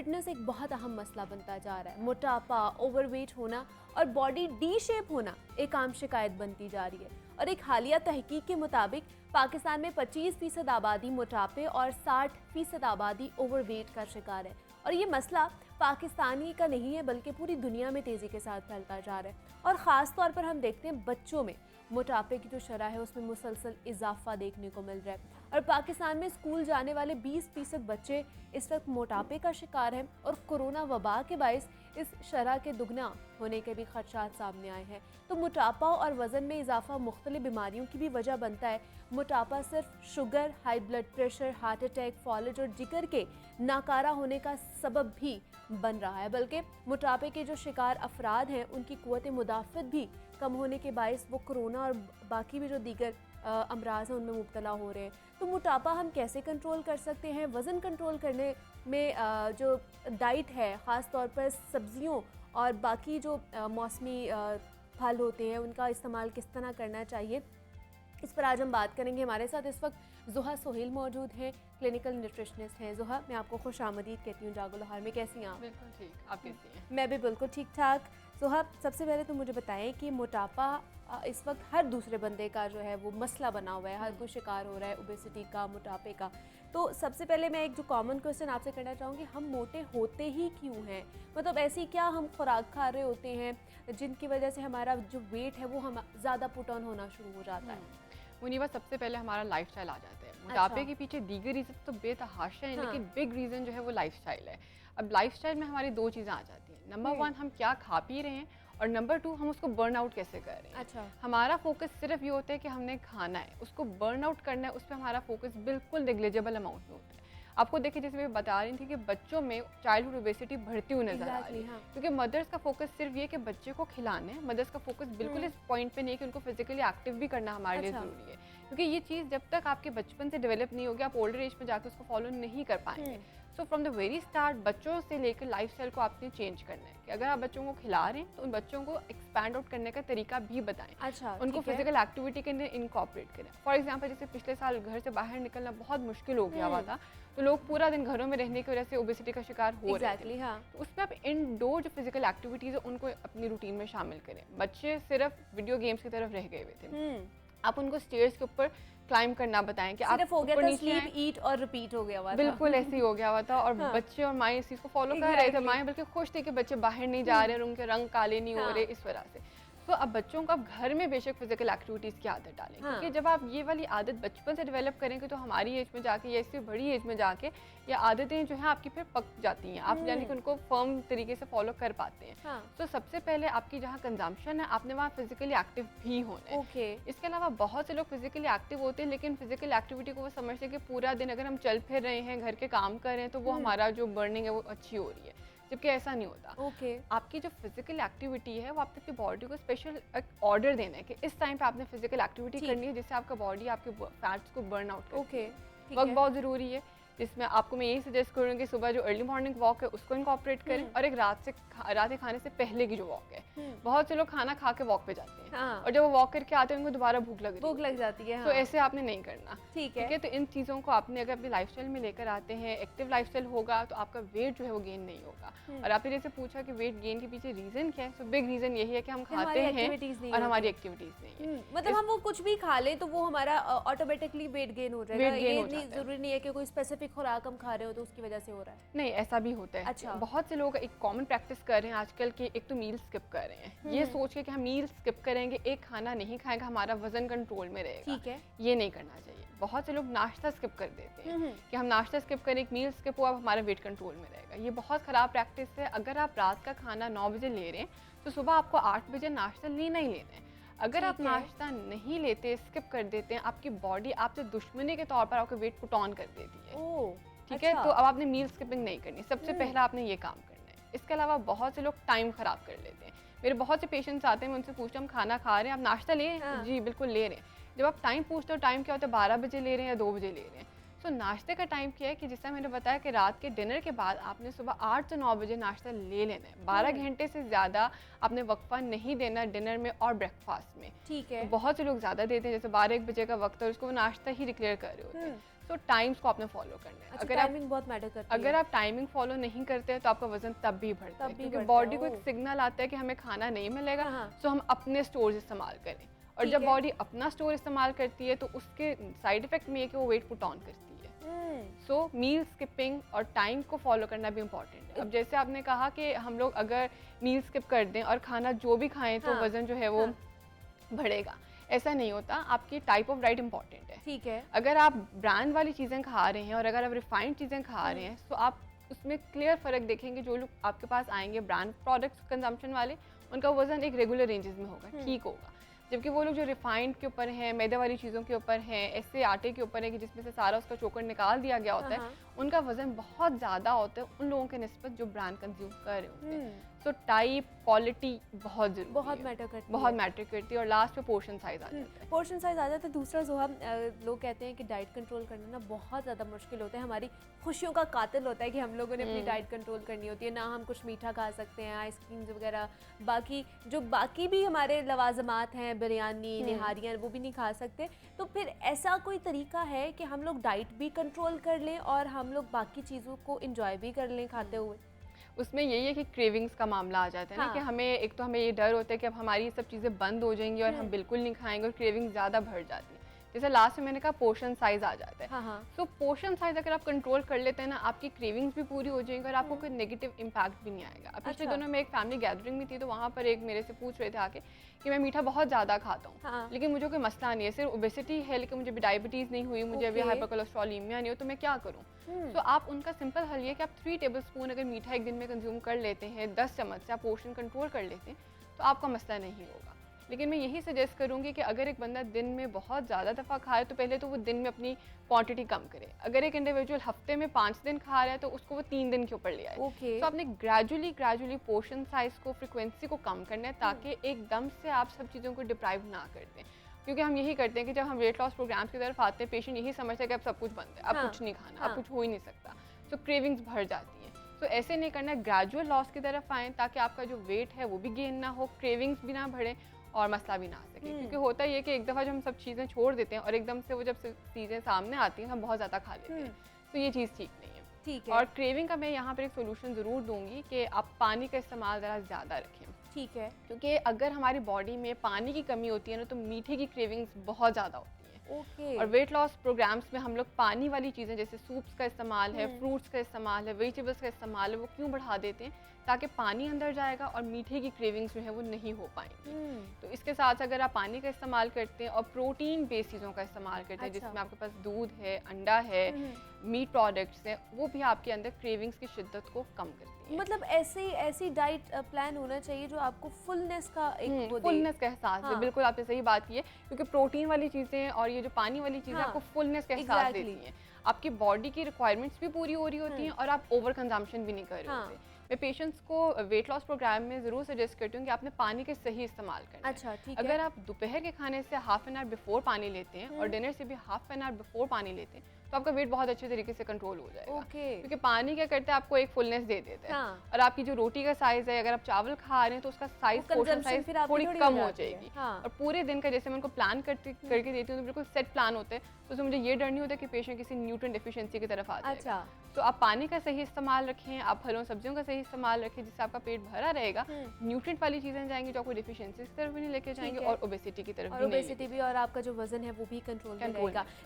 Fitness एक बहुत अहम मसला बनता जा रहा है। मोटापा, ओवरवेट होना और बॉडी डी शेप होना एक आम शिकायत बनती जा रही है। और एक हालिया तहकीक के मुताबिक पाकिस्तान में 25% आबादी मोटापे और 60% आबादी ओवरवेट का शिकार है। और ये मसला पाकिस्तानी का नहीं है बल्कि पूरी दुनिया में तेज़ी के साथ फैलता जा रहा है। और ख़ास तौर पर हम देखते हैं बच्चों में मोटापे की जो शरह है उसमें मुसलसल इजाफा देखने को मिल रहा है। और पाकिस्तान में स्कूल जाने वाले 20% बच्चे इस वक्त मोटापे का शिकार हैं और कोरोना वबा के बायस इस शरह के दुगना होने के भी खदशात सामने आए हैं। तो मोटापा और वज़न में इजाफा मुख्तलिफ बीमारियों की भी वजह बनता है। मोटापा सिर्फ sugar, high blood pressure, heart attack, फॉलेज और जिगर के नाकारा होने का सबब भी बन रहा है, बल्कि मोटापे के जो शिकार अफराद हैं उनकी क़ुव्वत मुदाफ़त भी कम होने के बायस वो कोरोना और बाकी भी जो दीगर अमराज हैं उनमें मुब्तला हो रहे हैं। तो मोटापा हम कैसे कंट्रोल कर सकते हैं? वज़न कंट्रोल करने में जो डाइट है, ख़ास तौर पर सब्ज़ियों और बाकी जो मौसमी फल होते हैं उनका इस्तेमाल किस तरह करना चाहिए, इस पर आज हम बात करेंगे। हमारे साथ इस वक्त ज़ुहा सोहेल मौजूद हैं, क्लिनिकल न्यूट्रिशनिस्ट हैं। ज़ुहा, मैं आपको खुश आमदीद कहती हूँ जागो लोहार में। कैसी हैं आप? बिल्कुल ठीक, आप कैसी हैं? मैं भी बिल्कुल ठीक ठाक। ज़ुहा, सबसे पहले तो मुझे बताएं कि मोटापा इस वक्त हर दूसरे बंदे का जो है वो मसला बना हुआ है, हर कोई शिकार हो रहा है ओबेसिटी का, मोटापे का। तो सबसे पहले मैं एक जो कॉमन क्वेश्चन आपसे करना चाहूँगी, हम मोटे होते ही क्यों हैं? मतलब ऐसी क्या हम खुराक खा रहे होते हैं जिनकी वजह से हमारा जो वेट है वो हम ज़्यादा पुट ऑन होना शुरू हो जाता है? मुनीबा, सबसे पहले हमारा लाइफस्टाइल आ जाता है। मोटापे के पीछे दीगर रीज़न तो बेतहाशा है, लेकिन बिग रीज़न जो है वो लाइफस्टाइल है। अब लाइफस्टाइल में हमारी दो चीज़ें आ जाती हैं। नंबर 1, हम क्या खा पी रहे हैं, और नंबर 2, हम उसको बर्न आउट कैसे कर रहे हैं। हमारा फोकस सिर्फ ये होता है कि हमने खाना है, उसको बर्न आउट करना है, उस पर हमारा फोकस बिल्कुल नेग्लिजिबल अमाउंट में होता है। आपको देखिए, जैसे मैं बता रही थी कि बच्चों में चाइल्डहुड ओबेसिटी बढ़ती हुई नजर आ रही है, क्योंकि मदर्स का फोकस सिर्फ ये कि बच्चे को खिलाने हैं। मदर्स का फोकस बिल्कुल इस पॉइंट पे नहीं है कि उनको फिजिकली एक्टिव भी करना हमारे लिए ज़रूरी है, क्योंकि ये चीज़ जब तक आपके बचपन से डेवलप नहीं होगी, आप ओल्डर एज में जाकर उसको फॉलो नहीं कर पाएंगे। So from the very start बच्चों से लेकर लाइफस्टाइल को आपने चेंज करना है कि अगर आप बच्चों को खिला रहे हैं तो उन बच्चों को एक्सपैंड आउट करने का तरीका भी बताएं। उनको फिजिकल एक्टिविटी के अंदर इनकॉर्पोरेट करें। फॉर एग्जांपल, जैसे पिछले साल घर से बाहर निकलना बहुत मुश्किल हो गया हुआ था, तो लोग पूरा दिन घरों में रहने की वजह से ओबेसिटी का शिकार हो रहे थे। तो उसमें आप इनडोर जो फिजिकल एक्टिविटीज़ है उनको अपनी रूटीन में शामिल करें। बच्चे सिर्फ वीडियो गेम्स की तरफ रह गए हुए थे, आप उनको स्टेयर्स के ऊपर क्लाइंब करना बताएं कि आप हो गया था स्लीप, ईट और रिपीट हो गया हुआ था। बिल्कुल ऐसे ही हो गया हुआ था। और बच्चे और माएँ इस चीज़ को फॉलो कर रहे थे। माएँ बल्कि खुश थी कि बच्चे बाहर नहीं जा रहे और उनके रंग काले नहीं हो रहे इस वजह से। तो अब बच्चों को आप घर में बेशक फिजिकल एक्टिविटीज़ की आदत डालें, क्योंकि जब आप ये वाली आदत बचपन से डेवलप करेंगे तो हमारी एज में जाके या इससे बड़ी एज में जाके ये आदतें जो है आपकी फिर पक जाती हैं, आप यानी कि उनको फर्म तरीके से फॉलो कर पाते हैं। तो सबसे पहले आपकी जहाँ कंजम्पशन है आपने वहाँ फिजिकली एक्टिव भी होना है। इसके अलावा बहुत से लोग फिजिकली एक्टिव होते हैं, लेकिन फिजिकल एक्टिविटी को वो समझते हैं कि पूरा दिन अगर हम चल फिर रहे हैं, घर के काम कर रहे हैं, तो वो हमारा जो बर्निंग है वो अच्छी हो रही है, जबकि ऐसा नहीं होता। आपकी जो फिजिकल एक्टिविटी है वो आपकी बॉडी को स्पेशल एक ऑर्डर देना है कि इस टाइम पे आपने फिजिकल एक्टिविटी करनी है, जिससे आपका बॉडी आपके फैट्स को बर्न आउट करे। वक्त बहुत ज़रूरी है, जिसमें आपको मैं यही सजेस्ट करूँगी कि सुबह जो अर्ली मॉर्निंग वॉक है उसको इनकॉर्पोरेट करें, और एक रात के खाने से पहले की जो वॉक है। बहुत से लोग खाना खा के वॉक पे जाते हैं, और जब वो वॉक करके आते हैं उनको दोबारा भूख लग जाती है। तो ऐसे आपने नहीं करना, ठीक है? तो इन चीज़ों को आपने अगर अपनी लाइफस्टाइल में लेकर आते हैं, एक्टिव लाइफस्टाइल होगा तो आपका वेट जो है वो गेन नहीं होगा। और आपने जैसे पूछा कि वेट गेन के पीछे रीजन क्या है, तो बिग रीजन यही है कि हम खाते हैं और हमारी एक्टिविटीज नहीं है। मतलब हम वो कुछ भी खा लें तो वो हमारा ऑटोमेटिकली वेट गेन हो जाएगा। ये जरूरी नहीं है कि कोई स्पेसिफिक खुराक हम खा रहे हो तो उसकी वजह से हो रहा है। नहीं, ऐसा भी होता है। अच्छा। बहुत से लोग एक कॉमन प्रैक्टिस कर रहे हैं आजकल की, एक तो मील स्किप कर रहे हैं, ये सोच के कि हम मील स्किप करेंगे, एक खाना नहीं खाएंगे, हमारा वजन कंट्रोल में रहेगा। ठीक है, ये नहीं करना चाहिए। बहुत से लोग नाश्ता स्किप कर देते हैं कि हम नाश्ता स्किप करें, एक मील स्किप हुआ, हमारा वेट कंट्रोल में रहेगा। ये बहुत खराब प्रैक्टिस है। अगर आप रात का खाना 9 बजे ले रहे हैं तो सुबह आपको 8 बजे नाश्ता लेना ही लेना है। अगर आप नाश्ता नहीं लेते, स्किप कर देते हैं, आपकी बॉडी आपसे दुश्मनी के तौर पर आपका वेट पुट ऑन कर देती है। ठीक है, तो अब आपने मील स्किपिंग नहीं करनी, सबसे पहला आपने ये काम करना है। इसके अलावा बहुत से लोग टाइम खराब कर लेते हैं। मेरे बहुत से पेशेंट्स आते हैं, मैं उनसे पूछता हूँ हम खाना खा रहे हैं, आप नाश्ता ले रहे हैं? जी बिल्कुल ले रहे हैं। जब आप टाइम पूछते हो, टाइम क्या होता है, 12 बजे ले रहे हैं या 2 बजे ले रहे हैं, सो नाश्ते का टाइम क्या है कि जैसा मैंने बताया कि रात के डिनर के बाद आपने सुबह 8 से 9 बजे नाश्ता ले लेना है। 12 घंटे से ज़्यादा आपने वक्फा नहीं देना डिनर में और ब्रेकफास्ट में। ठीक है। तो बहुत से लोग ज़्यादा देते हैं, जैसे 12-1 बजे का वक्त है उसको वो नाश्ता ही डिक्लेयर कर रहे होते हैं। तो टाइम्स को आपने फॉलो करना है। अच्छा, अगर टाइमिंग बहुत मैटर करती है। अगर आप टाइमिंग फॉलो नहीं करते हैं तो आपका वजन तब भी बढ़ता है, क्योंकि बॉडी को एक सिग्नल आता है कि हमें खाना नहीं मिलेगा, तो हम अपने स्टोर्स इस्तेमाल करें। और जब बॉडी अपना स्टोर इस्तेमाल करती है तो उसके साइड इफेक्ट में ये कि वो वेट पुट ऑन करती है। सो मील स्किपिंग और टाइम को फॉलो करना भी इम्पॉर्टेंट है। अब जैसे आपने कहा कि हम लोग अगर मील स्किप कर दें और खाना जो भी खाएं तो वजन जो है वो बढ़ेगा, ऐसा नहीं होता। आपकी टाइप ऑफ डाइट इंपॉर्टेंट है। ठीक है। अगर आप ब्रांड वाली चीज़ें खा रहे हैं और अगर आप रिफाइंड चीज़ें खा रहे हैं तो आप उसमें क्लियर फ़र्क देखेंगे। जो लोग आपके पास आएंगे ब्रांड प्रोडक्ट्स कंजम्पशन वाले, उनका वजन एक रेगुलर रेंजेस में होगा, ठीक होगा। जबकि वो लोग जो रिफाइंड के ऊपर हैं, मैदे वाली चीज़ों के ऊपर हैं, ऐसे आटे के ऊपर है कि जिसमें से सारा उसका चोकर निकाल दिया गया होता है, उनका वजन बहुत ज़्यादा होता है उन लोगों के निस्बत जो ब्रांड कंज्यूम कर रहे होते हैं। तो टाइप, क्वालिटी बहुत ज़रूरी है, बहुत मैटर करती है। बहुत मैटर करती है। और लास्ट पे पोर्शन साइज आ जाता है। पोर्शन साइज आ जाता है। दूसरा जोहा, लोग कहते हैं कि डाइट कंट्रोल करना ना बहुत ज़्यादा मुश्किल होता है, हमारी खुशियों का कातिल होता है कि हम लोगों ने अपनी डाइट कंट्रोल करनी होती है। ना हम कुछ मीठा खा सकते हैं, आइसक्रीम्स वगैरह, बाकी भी हमारे लवाजमात हैं, बिरयानी, निहारियाँ, वो भी नहीं खा सकते। तो फिर ऐसा कोई तरीका है कि हम लोग डाइट भी कंट्रोल कर लें और हम लोग बाकी चीज़ों को इंजॉय भी कर लें खाते हुए? उसमें यही है कि क्रेविंग्स का मामला आ जाता है ना, कि हमें ये डर होता है कि अब हमारी ये सब चीज़ें बंद हो जाएंगी और हम बिल्कुल नहीं खाएंगे और क्रेविंग ज़्यादा बढ़ जाती है। जैसे लास्ट में मैंने कहा पोर्शन साइज आ जाता है। तो पोर्शन साइज अगर आप कंट्रोल कर लेते हैं ना, आपकी क्रेविंग्स भी पूरी हो जाएंगी और आपको कोई नेगेटिव इम्पैक्ट भी नहीं आएगा। अब पिछले दिनों में एक फैमिली गैदरिंग में थी, तो वहाँ पर एक मेरे से पूछ रहे थे आके कि मैं मीठा बहुत ज़्यादा खाता हूँ, लेकिन मुझे कोई मसला नहीं है, सिर्फ ओबेसिटी है, लेकिन मुझे डायबिटीज़ नहीं हुई, मुझे अभी हाइपर कोलेस्ट्रॉलीमिया नहीं हो, तो मैं क्या करूँ? तो आप उनका सिंपल हल ये कि आप 3 टेबलस्पून अगर मीठा एक दिन में कंज्यूम कर लेते हैं, 10 चम्मच से आप पोर्शन कंट्रोल कर लेते हैं, तो आपका मसला नहीं होगा। लेकिन मैं यही सजेस्ट करूँगी कि अगर एक बंदा दिन में बहुत ज़्यादा दफ़ा खाए तो पहले तो वो दिन में अपनी क्वांटिटी कम करे। अगर एक इंडिविजुअल हफ्ते में 5 दिन खा रहा है तो उसको वो 3 दिन के ऊपर ले आए। तो आपने ग्रेजुअली पोर्शन साइज को, फ्रिक्वेंसी को कम करना है, ताकि एकदम से आप सब चीज़ों को डिप्राइव ना कर दें। क्योंकि हम यही करते हैं कि जब हम वेट लॉस प्रोग्राम्स की तरफ आते हैं, पेशेंट यही समझते हैं कि अब सब कुछ बंद है, अब कुछ नहीं खाना, अब कुछ हो ही नहीं सकता, तो क्रेविंग्स बढ़ जाती हैं। तो ऐसे नहीं करना है, ग्रेजुअल लॉस की तरफ आएँ ताकि आपका जो वेट है वो भी गेन ना हो, क्रेविंग्स भी ना बढ़े और मसला भी ना आ सके। क्योंकि होता ये कि एक दफ़ा जब हम सब चीज़ें छोड़ देते हैं और एकदम से वो जब चीज़ें सामने आती हैं हम बहुत ज़्यादा खा लेते हैं, तो ये चीज़ ठीक नहीं है। ठीक है। और क्रेविंग का मैं यहाँ पर एक सोल्यूशन ज़रूर दूंगी कि आप पानी का इस्तेमाल ज़रा ज़्यादा रखें। ठीक है। क्योंकि अगर हमारी बॉडी में पानी की कमी होती है ना, तो मीठे की क्रेविंग्स बहुत ज़्यादा होती है। और वेट लॉस प्रोग्राम्स में हम लोग पानी वाली चीज़ें जैसे सूप्स का इस्तेमाल है, फ्रूट्स का इस्तेमाल है, वेजिटेबल्स का इस्तेमाल है, वो क्यों बढ़ा देते हैं? ताकि पानी अंदर जाएगा और मीठे की क्रेविंग्स जो है वो नहीं हो पाएंगी। तो इसके साथ अगर आप पानी का इस्तेमाल करते हैं और प्रोटीन बेस्ड चीज़ों का इस्तेमाल करते हैं, जिसमें आपके पास दूध है, अंडा है, मीट प्रोडक्ट्स हैं, वो भी आपके अंदर क्रेविंग्स की शिद्दत को कम करती है। मतलब ऐसी डाइट प्लान होना चाहिए जो आपको फुलनेस का एक फुलनेस का एहसास है। बिल्कुल आपने सही बात की है, क्योंकि प्रोटीन वाली चीज़ें और ये जो पानी वाली चीज़ें आपको फुलनेस का एहसास देती हैं। आपकी बॉडी की रिक्वायरमेंट्स भी पूरी हो रही होती हैं और आप ओवर कंजम्पशन भी नहीं कर रहे होते। मैं पेशेंट्स को वेट लॉस प्रोग्राम में ज़रूर सजेस्ट करती हूँ कि आपने पानी के सही इस्तेमाल करना है। अच्छा, ठीक है। अगर आप दोपहर के खाने से हाफ एन आवर बिफोर पानी लेते हैं और डिनर से भी हाफ एन आवर बिफोर पानी लेते हैं, तो आपका वेट बहुत अच्छे तरीके से कंट्रोल हो जाएगा। क्योंकि पानी क्या करता है, आपको एक फुलनेस दे देता है। और आपकी जो रोटी का साइज है, अगर आप चावल खा रहे हैं तो उसका साइज, पोर्शन साइज थोड़ी कम हो जाएगी। और पूरे दिन का जैसे मैं उनको प्लान करके देती हूँ तो बिल्कुल सेट प्लान होता है, तो उसमें मुझे ये डर नहीं होता कि पेशेंट किसी न्यूट्रिएंट डेफिशिएंसी की तरफ आ जाएगा। तो आप पानी का सही इस्तेमाल रखें, आप फलों सब्जियों का सही इस्तेमाल रखें, जिससे आपका पेट भरा रहेगा। न्यूट्रिएंट वाली चीज़ें जाएंगी जो आपको डेफिशिएंसी की तरफ भी नहीं लेके जाएंगे और ओबेसिटी की तरफ भी नहीं, और आपका जो वजन है वो भी कंट्रोल में रहेगा।